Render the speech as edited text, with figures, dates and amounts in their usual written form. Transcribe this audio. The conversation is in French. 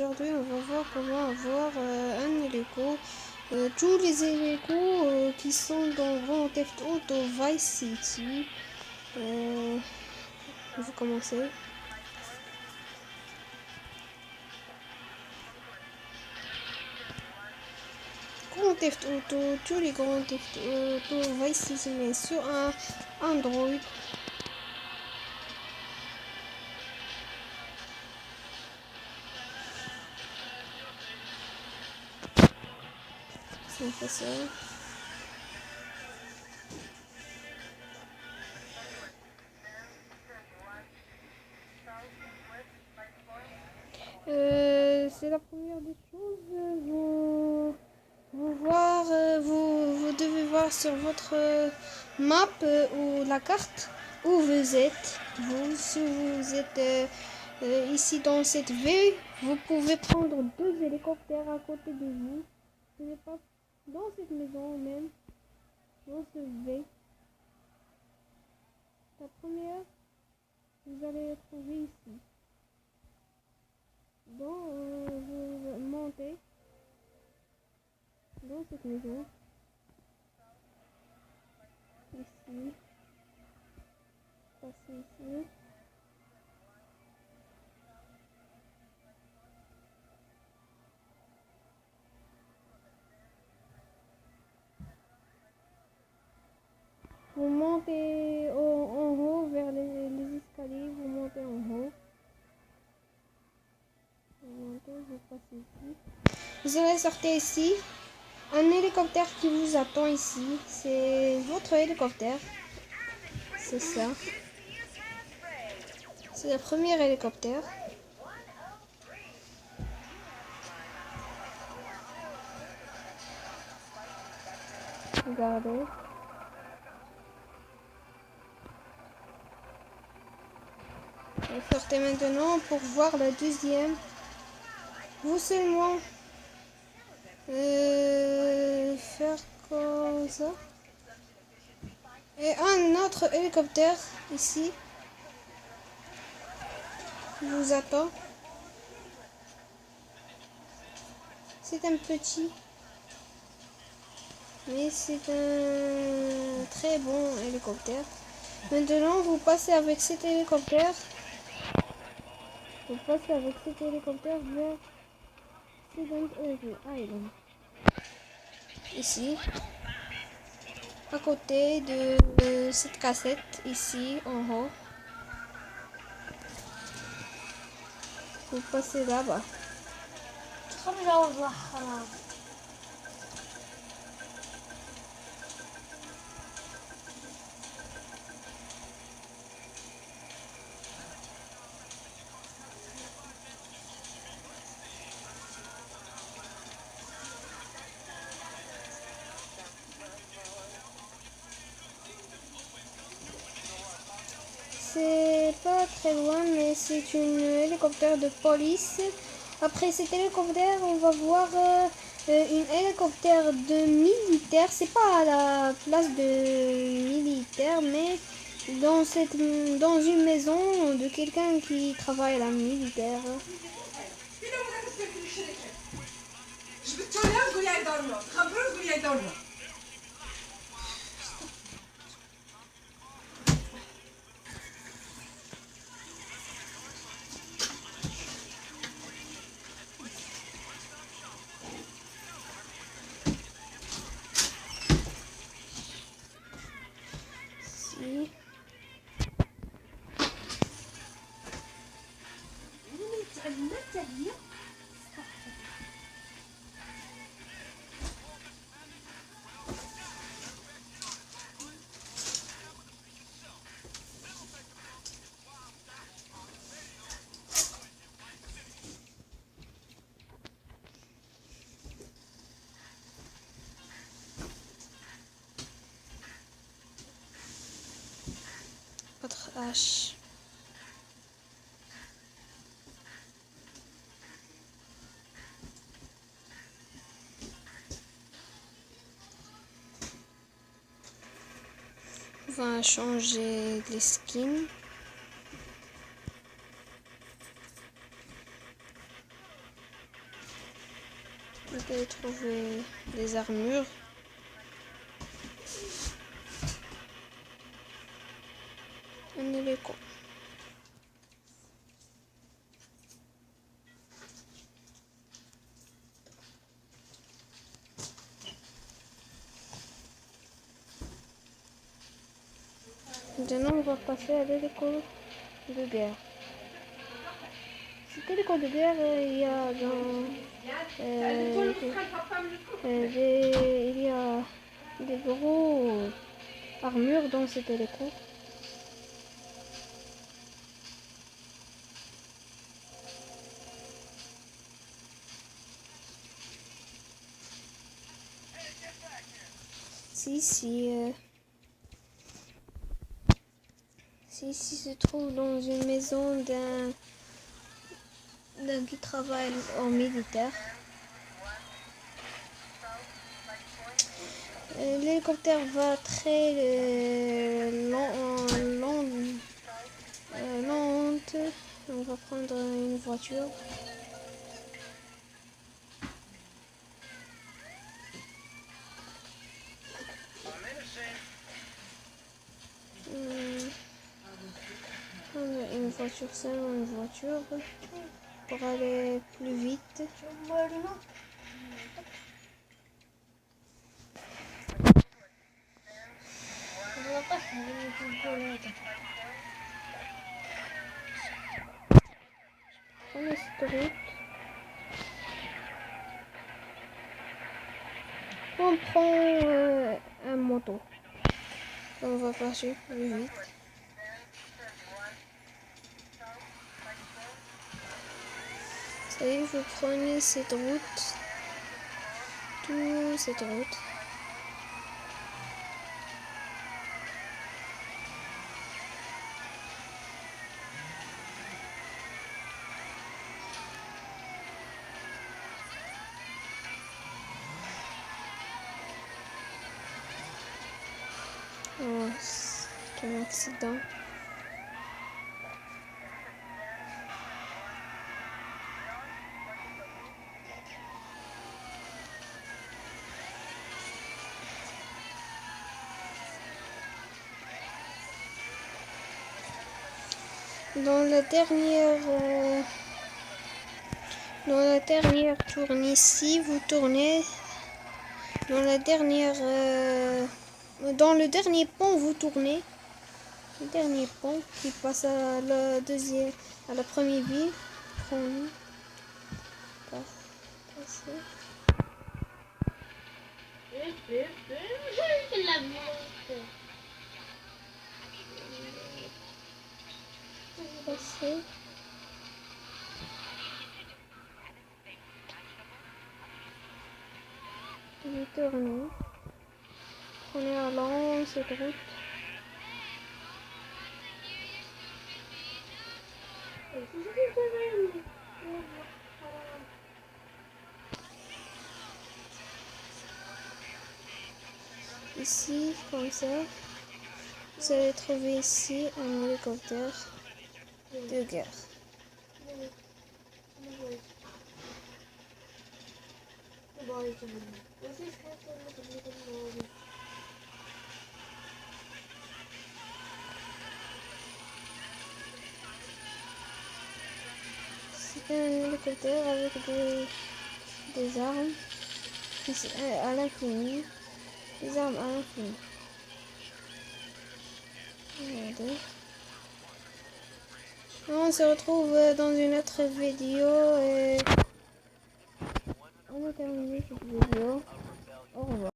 Aujourd'hui, on va voir comment avoir un hélico. Tous les hélicos qui sont dans Grand Theft Auto Vice City. Je vais commencer. Grand Theft Auto, tous les Grand Theft Auto Vice City, mais sur un Android. C'est facile. C'est la première des choses. Vous devez voir sur votre map ou la carte où vous êtes. Si vous êtes ici dans cette ville, vous pouvez prendre 2 hélicoptères à côté de vous. Ce n'est pas dans cette maison même, dans ce V. La première, vous allez la trouver ici. Donc, vous montez dans cette maison. Ici. Passez ici. Vous montez en haut vers les escaliers, vous montez en haut. Vous montez, vous passez ici. Vous allez sortir ici. Un hélicoptère qui vous attend ici. C'est votre hélicoptère. C'est ça. C'est le premier hélicoptère. Regardez. Sortez maintenant pour voir le deuxième. Vous seulement faire comme ça. Et un autre hélicoptère ici vous attend. C'est un petit, mais c'est un très bon hélicoptère. Maintenant, vous passez avec cet hélicoptère. Vous passez avec cet hélicoptère vers Second Island. Ici, à côté de cette cassette, ici en haut. Vous passez là-bas. C'est pas très loin, mais c'est un hélicoptère de police. Après cet hélicoptère, on va voir un hélicoptère de militaire. C'est pas à la place de militaire, mais dans une maison de quelqu'un qui travaille à la militaire. Ici. Votre H. On va changer les skins. On peut trouver des armures. Un hélico. Maintenant, on va passer à l'hélico de guerre. Cet hélico de guerre, il y a il y a des gros armures dans cet hélico. Ici se trouve dans une maison d'un qui travaille en militaire. L'hélicoptère va très lente. On va prendre une voiture. Une voiture seule, une voiture pour aller plus vite. Prenez cette route. On prend un moto. On va passer plus vite. Ça y est, vous prenez cette route. Toute cette route. Oh, c'est un accident. Dans la dernière tournée ici, vous tournez. Dans le dernier pont, vous tournez. Le dernier pont qui passe à la première ville. Passer. Vous tournez. Prenez allant cette route. Ici, comme ça, vous allez trouver ici un hélicoptère de guerre. C'est un hélicoptère avec des armes à l'infini. Des armes à l'infini. Regardez. On se retrouve dans une autre vidéo et on va terminer cette vidéo. Au revoir.